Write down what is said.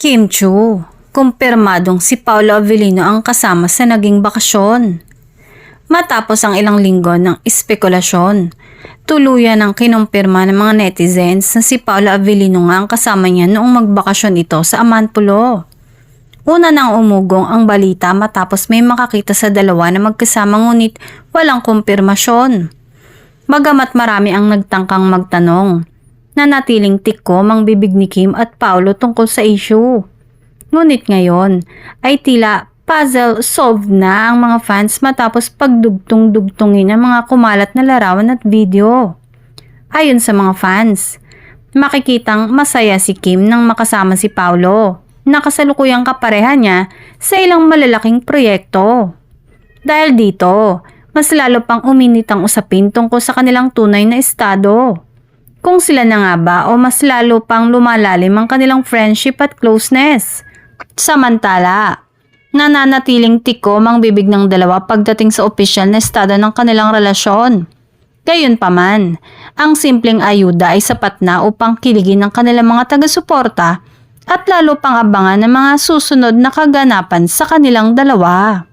Kim Chu, kumpirmadong si Paolo Avellino ang kasama sa naging bakasyon. Matapos ang ilang linggo ng espekulasyon, tuluyan ang kinumpirma ng mga netizens na si Paolo Avellino nga ang kasama niya noong magbakasyon ito sa Amanpulo. Una nang umugong ang balita matapos may makakita sa dalawa na magkasama ngunit walang kumpirmasyon. Bagamat marami ang nagtangkang magtanong, nanatiling tikom ang bibig ni Kim at Paolo tungkol sa issue. Ngunit ngayon ay tila puzzle solved na ang mga fans matapos pagdugtong-dugtungin ang mga kumalat na larawan at video. Ayon sa mga fans, makikitang masaya si Kim nang makasama si Paolo, na kasalukuyang kapareha niya sa ilang malalaking proyekto. Dahil dito, mas lalo pang uminit ang usapin tungkol sa kanilang tunay na estado. Kung sila na nga ba o mas lalo pang lumalalim ang kanilang friendship at closeness. Samantala, nananatiling tikom ang bibig ng dalawa pagdating sa opisyal na estado ng kanilang relasyon. Gayunpaman, ang simpleng ayuda ay sapat na upang kiligin ng kanilang mga taga-suporta at lalo pang abangan ng mga susunod na kaganapan sa kanilang dalawa.